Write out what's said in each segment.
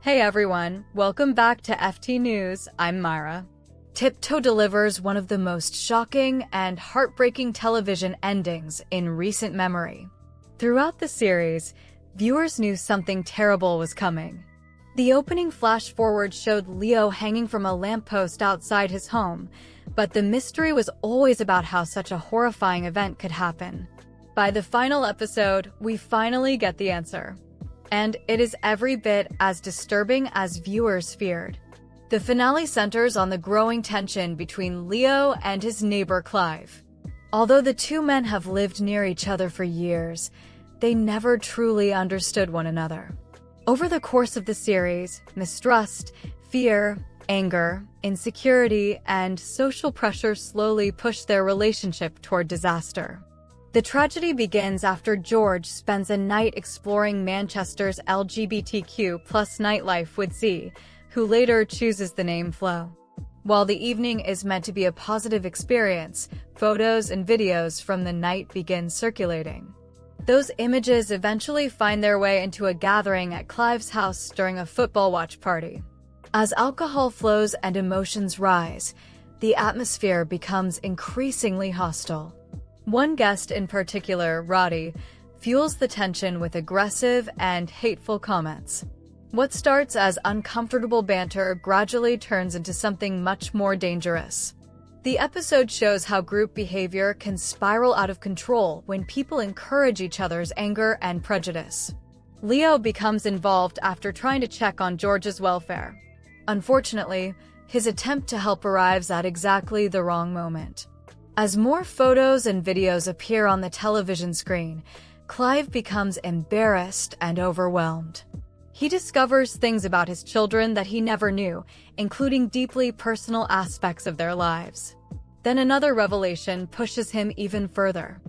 Hey everyone, welcome back to FT News. I'm Myra. Tiptoe delivers one of the most shocking and heartbreaking television endings in recent memory. Throughout the series, viewers knew something terrible was coming. The opening flash-forward showed Leo hanging from a lamppost outside his home, but the mystery was always about how such a horrifying event could happen. By the final episode, we finally get the answer. And it is every bit as disturbing as viewers feared. The finale centers on the growing tension between Leo and his neighbor Clive. Although the two men have lived near each other for years, they never truly understood one another. Over the course of the series, mistrust, fear, anger, insecurity, and social pressure slowly push their relationship toward disaster. The tragedy begins after George spends a night exploring Manchester's LGBTQ+ nightlife with Z, who later chooses the name Flo. While the evening is meant to be a positive experience, photos and videos from the night begin circulating. Those images eventually find their way into a gathering at Clive's house during a football watch party. As alcohol flows and emotions rise, the atmosphere becomes increasingly hostile. One guest in particular, Roddy, fuels the tension with aggressive and hateful comments. What starts as uncomfortable banter gradually turns into something much more dangerous. The episode shows how group behavior can spiral out of control when people encourage each other's anger and prejudice. Leo becomes involved after trying to check on George's welfare. Unfortunately, his attempt to help arrives at exactly the wrong moment. As more photos and videos appear on the television screen, Clive becomes embarrassed and overwhelmed. He discovers things about his children that he never knew, including deeply personal aspects of their lives. Then another revelation pushes him even further.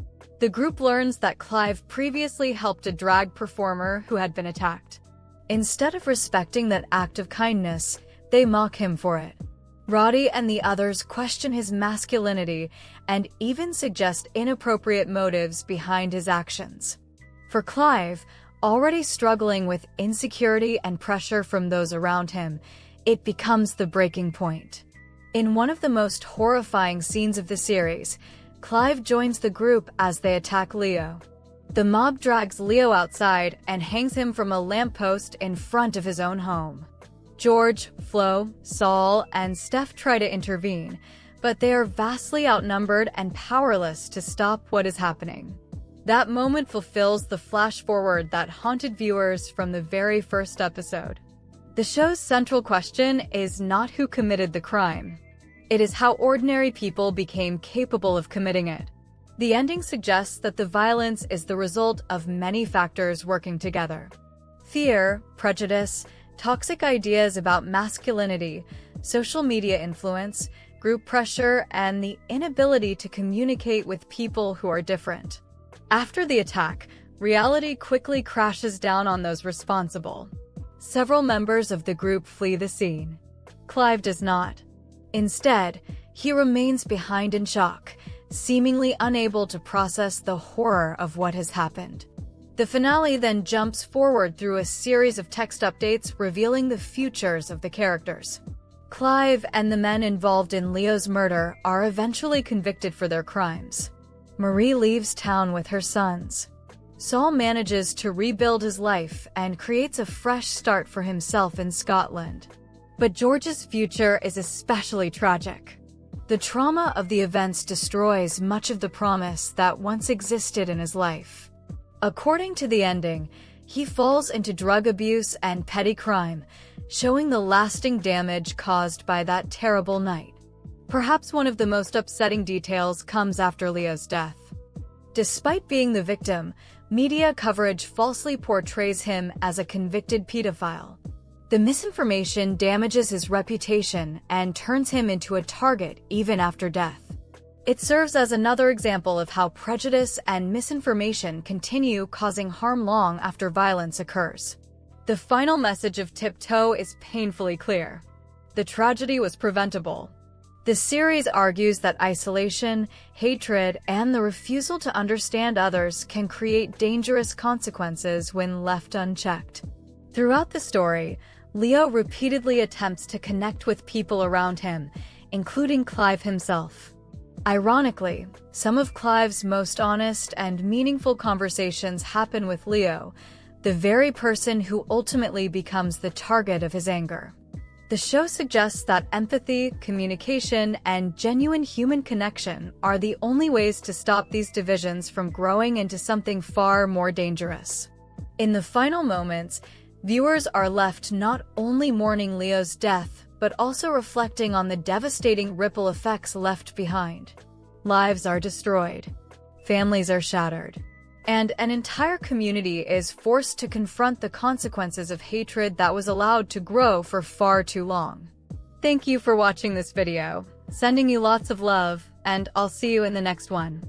The group learns that Clive previously helped a drag performer who had been attacked. Instead of respecting that act of kindness, they mock him for it. Roddy and the others question his masculinity and even suggest inappropriate motives behind his actions. For Clive, already struggling with insecurity and pressure from those around him, it becomes the breaking point. In one of the most horrifying scenes of the series, Clive joins the group as they attack Leo. The mob drags Leo outside and hangs him from a lamppost in front of his own home. George, Flo, Saul, and Steph try to intervene, but they are vastly outnumbered and powerless to stop what is happening. That moment fulfills the flash-forward that haunted viewers from the very first episode. The show's central question is not who committed the crime. It is how ordinary people became capable of committing it. The ending suggests that the violence is the result of many factors working together. Fear, prejudice, toxic ideas about masculinity, social media influence, group pressure, and the inability to communicate with people who are different. After the attack, reality quickly crashes down on those responsible. Several members of the group flee the scene. Clive does not. Instead, he remains behind in shock, seemingly unable to process the horror of what has happened. The finale then jumps forward through a series of text updates revealing the futures of the characters. Clive and the men involved in Leo's murder are eventually convicted for their crimes. Marie leaves town with her sons. Saul manages to rebuild his life and creates a fresh start for himself in Scotland. But George's future is especially tragic. The trauma of the events destroys much of the promise that once existed in his life. According to the ending, he falls into drug abuse and petty crime, showing the lasting damage caused by that terrible night. Perhaps one of the most upsetting details comes after Leo's death. Despite being the victim, media coverage falsely portrays him as a convicted pedophile. The misinformation damages his reputation and turns him into a target even after death. It serves as another example of how prejudice and misinformation continue causing harm long after violence occurs. The final message of Tiptoe is painfully clear. The tragedy was preventable. The series argues that isolation, hatred, and the refusal to understand others can create dangerous consequences when left unchecked. Throughout the story, Leo repeatedly attempts to connect with people around him, including Clive himself. Ironically, some of Clive's most honest and meaningful conversations happen with Leo, the very person who ultimately becomes the target of his anger. The show suggests that empathy, communication, and genuine human connection are the only ways to stop these divisions from growing into something far more dangerous. In the final moments, viewers are left not only mourning Leo's death, but also reflecting on the devastating ripple effects left behind. Lives are destroyed, families are shattered, and an entire community is forced to confront the consequences of hatred that was allowed to grow for far too long. Thank you for watching this video. Sending you lots of love, and I'll see you in the next one.